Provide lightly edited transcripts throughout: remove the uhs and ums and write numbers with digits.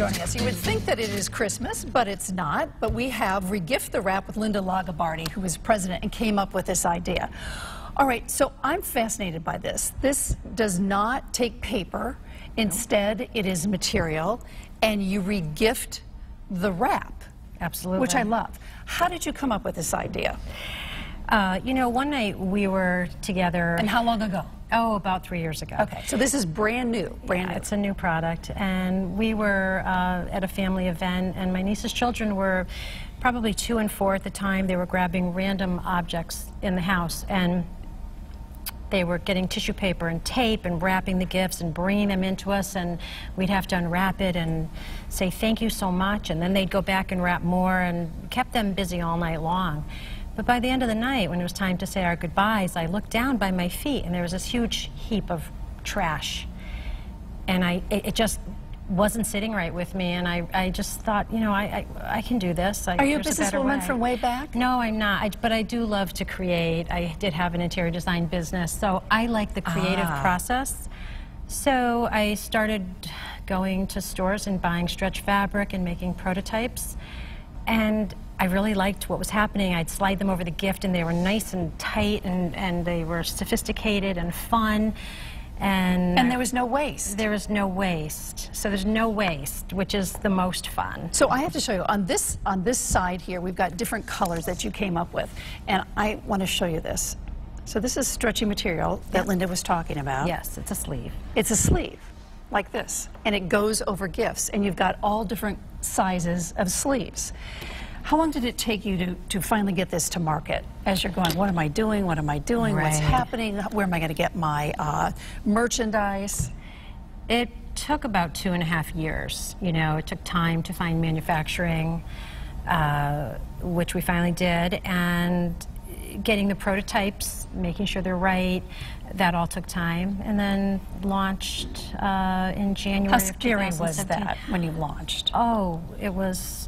joining us. You would think that it is Christmas, but it's not. But we have Regift the Wrap with Linda Lagabardi, who is president and came up with this idea. All right, so I'm fascinated by this. This does not take paper. Instead, it is material, and you regift the wrap. Absolutely. Which I love. How did you come up with this idea? You know, one night we were together. And how long ago? Oh, about 3 years ago. Okay, so this is brand new. Brand new. It's a new product. And we were at a family event, and my niece's children were probably 2 and 4 at the time. They were grabbing random objects in the house, and they were getting tissue paper and tape and wrapping the gifts and bringing them into us, and we'd have to unwrap it and say thank you so much, and then they'd go back and wrap more, and kept them busy all night long. But by the end of the night, when it was time to say our goodbyes, I looked down by my feet, and there was this huge heap of trash. And it just wasn't sitting right with me, and I just thought, you know, I can do this. Are you a businesswoman from way back? No, I'm not, but I do love to create. I did have an interior design business, so I like the creative process. So I started going to stores and buying stretch fabric and making prototypes, and I really liked what was happening. I'd slide them over the gift, and they were nice and tight, and they were sophisticated and fun. And there was no waste. There was no waste. So there's no waste, which is the most fun. So I have to show you, on this side here, we've got different colors that you came up with. And I want to show you this. So this is stretchy material that Linda was talking about. Yes, it's a sleeve. It's a sleeve, like this. And it goes over gifts. And you've got all different sizes of sleeves. How long did it take you to finally get this to market? As you're going, what am I doing? What am I doing? Right. What's happening? Where am I going to get my merchandise? It took about 2.5 years. You know, it took time to find manufacturing, which we finally did, and getting the prototypes, making sure they're right. That all took time, and then launched in January. How scary of was 2017. that when you launched? Oh, it was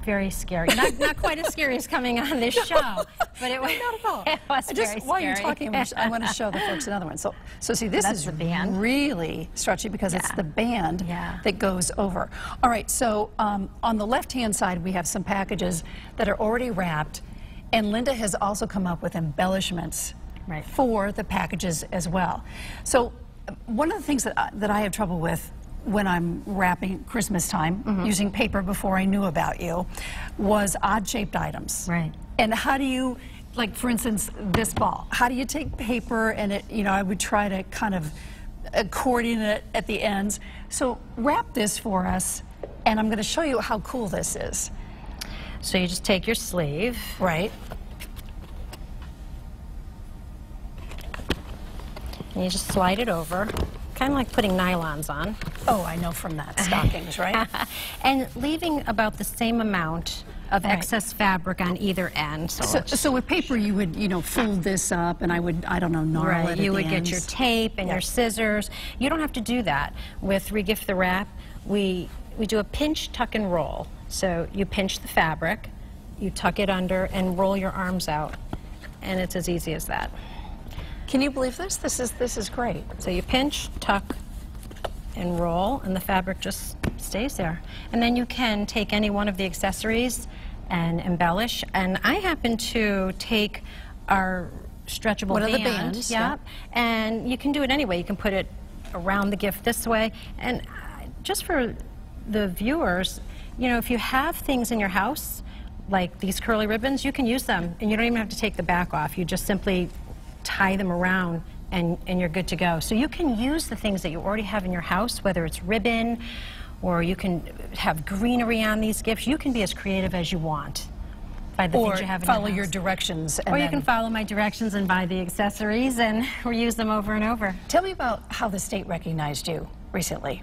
very scary. Not quite as scary as coming on this show, but it was not at all. It was very scary. While you're talking, I want to show the folks another one. So see, this is the band. Really stretchy because it's the band that goes over. All right, so on the left-hand side, we have some packages that are already wrapped, and Linda has also come up with embellishments for the packages as well. So one of the things that I have trouble with when I'm wrapping Christmas time, using paper before I knew about you, was odd-shaped items. Right. And how do you, like for instance, this ball, how do you take paper and it, you know, I would try to kind of accordion it at the ends. So wrap this for us, and I'm going to show you how cool this is. So you just take your sleeve. Right. And you just slide it over. Kind of like putting nylons on. Oh, I know from that. Stockings, right? And leaving about the same amount of excess fabric on either end. So with paper, you would, you know, fold this up, and I don't know, gnarl it at You the would ends. get your tape and your scissors. You don't have to do that. With Regift the Wrap, we do a pinch, tuck, and roll. So you pinch the fabric, you tuck it under, and roll your arms out. And it's as easy as that. Can you believe this? This is great. So you pinch, tuck, and roll, and the fabric just stays there. And then you can take any one of the accessories and embellish. And I happen to take our stretchable band, and you can do it anyway. You can put it around the gift this way. And just for the viewers, you know, if you have things in your house, like these curly ribbons, you can use them, and you don't even have to take the back off. You just simply tie them around, and you're good to go. So you can use the things that you already have in your house, whether it's ribbon, or you can have greenery on these gifts. You can be as creative as you want by the things you have in your house. Or follow your directions. Or you can follow my directions and buy the accessories and reuse them over and over. Tell me about how the state recognized you recently.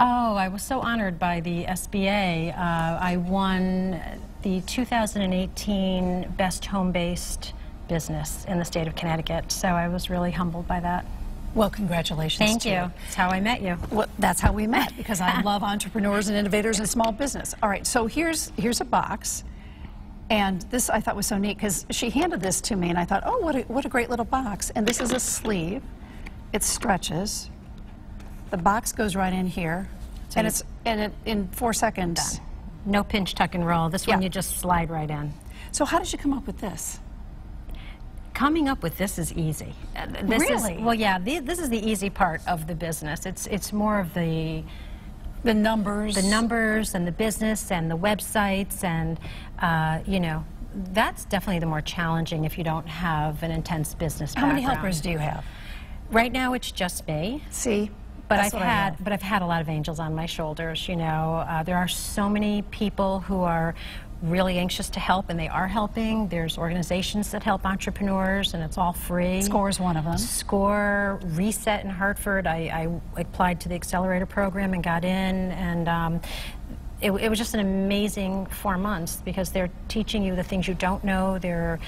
Oh, I was so honored by the SBA. I won the 2018 Best Home-Based Business in the state of Connecticut, so I was really humbled by that. Well, congratulations. Thank you. That's how I met you. Well, that's how we met, because I love entrepreneurs and innovators and small business. All right, so here's a box, and this I thought was so neat because she handed this to me, and I thought, oh, what a great little box. And this is a sleeve. It stretches. The box goes right in here. So and And in 4 seconds. Done. No pinch, tuck, and roll. This one you just slide right in. So how did you come up with this? Coming up with this is easy. Really? Well, yeah, this is the easy part of the business. It's more of the numbers. The numbers and the business and the websites and, you know, that's definitely the more challenging if you don't have an intense business background. How many helpers do you have? Right now it's just me. See? But I've had a lot of angels on my shoulders, you know. There are so many people who are really anxious to help, and they are helping. There's organizations that help entrepreneurs, and it's all free. SCORE is one of them. SCORE, Reset in Hartford. I applied to the accelerator program and got in, and it was just an amazing 4 months because they're teaching you the things you don't know. They're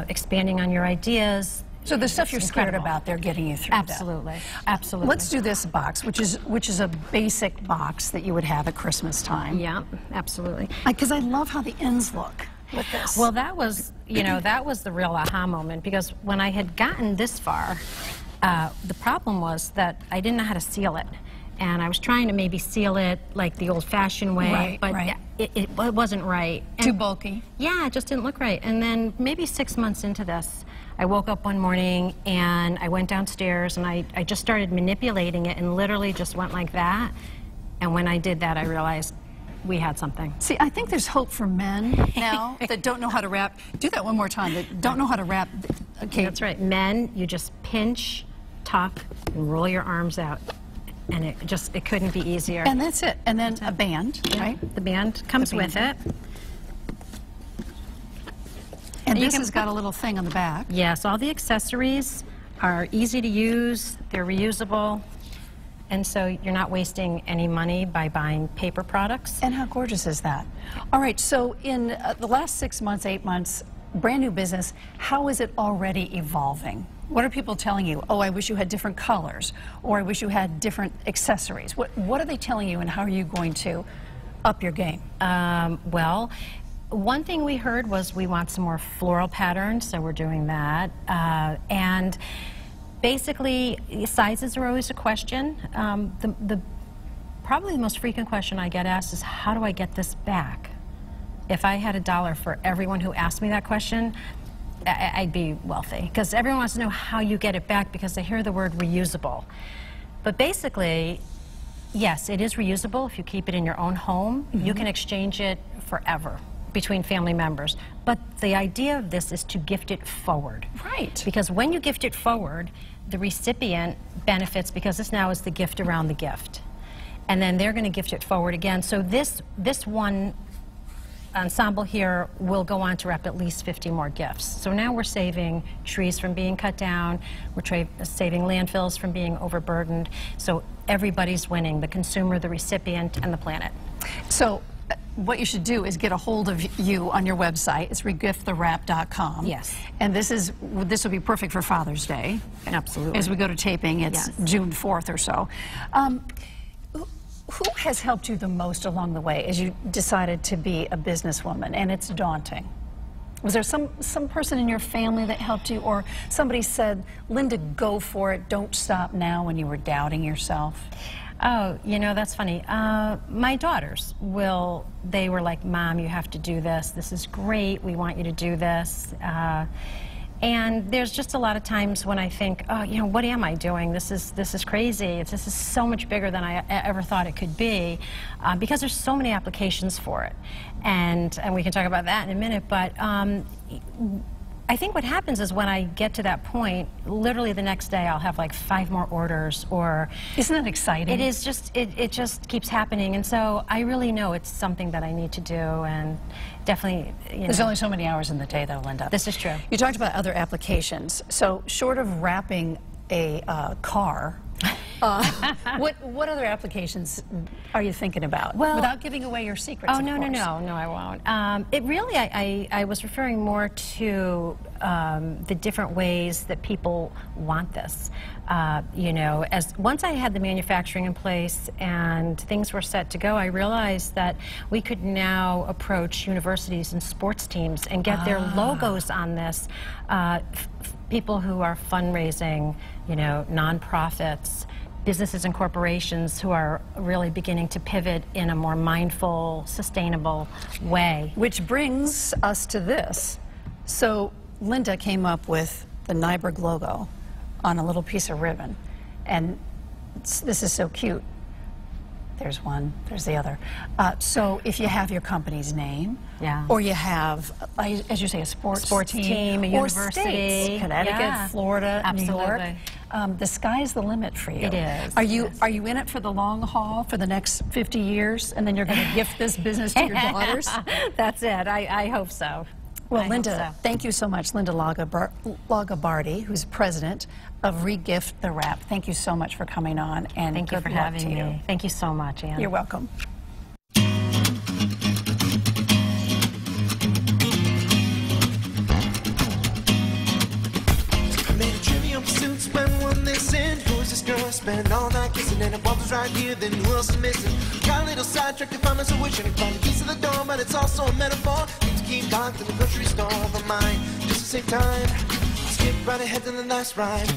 expanding on your ideas. So the stuff you're scared about, they're getting you through. Absolutely, that. Absolutely. Let's do this box, which is a basic box that you would have at Christmas time. Yeah, absolutely. Because I love how the ends look with this. Well, that was, you know, that was the real aha moment because when I had gotten this far, the problem was that I didn't know how to seal it. And I was trying to maybe seal it like the old-fashioned way, but it wasn't right. And too bulky? Yeah, it just didn't look right. And then maybe 6 months into this, I woke up one morning and I went downstairs and I just started manipulating it and literally just went like that. And when I did that, I realized we had something. See, I think there's hope for men now that don't know how to wrap. Do that one more time. That don't know how to wrap. Okay. That's right. Men, you just pinch, tuck, and roll your arms out. And it couldn't be easier. And that's it. And then a band, right? The band comes with it. And this has got a little thing on the back. Yes, all the accessories are easy to use, they're reusable, and so you're not wasting any money by buying paper products. And how gorgeous is that? All right, so in the last 6 months, 8 months, brand new business, how is it already evolving? What are people telling you? Oh, I wish you had different colors, or I wish you had different accessories. What are they telling you, and how are you going to up your game? Well, one thing we heard was we want some more floral patterns, so we're doing that. And basically, sizes are always a question. Probably the most frequent question I get asked is, how do I get this back? If I had $1 for everyone who asked me that question, I'd be wealthy, because everyone wants to know how you get it back because they hear the word reusable. But basically, yes, it is reusable if you keep it in your own home. You can exchange it forever between family members. But the idea of this is to gift it forward. Right. Because when you gift it forward, the recipient benefits because this now is the gift around the gift. And then they're going to gift it forward again. So this one ensemble here will go on to wrap at least 50 more gifts. So now we're saving trees from being cut down, we're saving landfills from being overburdened, so everybody's winning, the consumer, the recipient, and the planet. So what you should do is get a hold of you on your website. It's regiftthewrap.com. Yes. And this will be perfect for Father's Day. Absolutely. As we go to taping, it's June 4th or so. Who has helped you the most along the way as you decided to be a businesswoman? And it's daunting. Was there some person in your family that helped you, or somebody said, Linda, go for it, don't stop now, when you were doubting yourself? Oh, you know, that's funny. My daughters they were like, Mom, you have to do this. This is great. We want you to do this. And there's just a lot of times when I think, oh, you know, what am I doing? This is crazy. This is so much bigger than I ever thought it could be, because there's so many applications for it. And we can talk about that in a minute, but I think what happens is when I get to that point, literally the next day I'll have like 5 more orders, or... Isn't that exciting? It is just, it just keeps happening, and so I really know it's something that I need to do, and definitely, you know. There's only so many hours in the day, though, Linda. This is true. You talked about other applications. So short of wrapping a car, what other applications are you thinking about? Well, without giving away your secrets, no, I won't. It really, I was referring more to the different ways that people want this. You know, once I had the manufacturing in place and things were set to go, I realized that we could now approach universities and sports teams and get their logos on this. People who are fundraising, you know, nonprofits, businesses and corporations who are really beginning to pivot in a more mindful, sustainable way. Which brings us to this. So Linda came up with the Nyberg logo on a little piece of ribbon. And this is so cute. There's one, there's the other. So if you have your company's name, or you have, as you say, a sports team, a or university, states, Connecticut, Florida, New York, the sky's the limit for you. It is. Are you in it for the long haul for the next 50 years, and then you're going to gift this business to your daughters? That's it. I hope so. Well, Linda, thank you so much. Linda Lagabardi, who's president of Regift the Wrap. Thank you so much for coming on, and thank you for having me. Thank you so much, Anne. You're welcome. Spend all night kissing and it was right here, then who else is missing? Got a little sidetracked if I'm so wishing to find the keys to the door, but it's also a metaphor. Things keep locked in the grocery store, but mine just to save time. Skip right ahead to the last ride.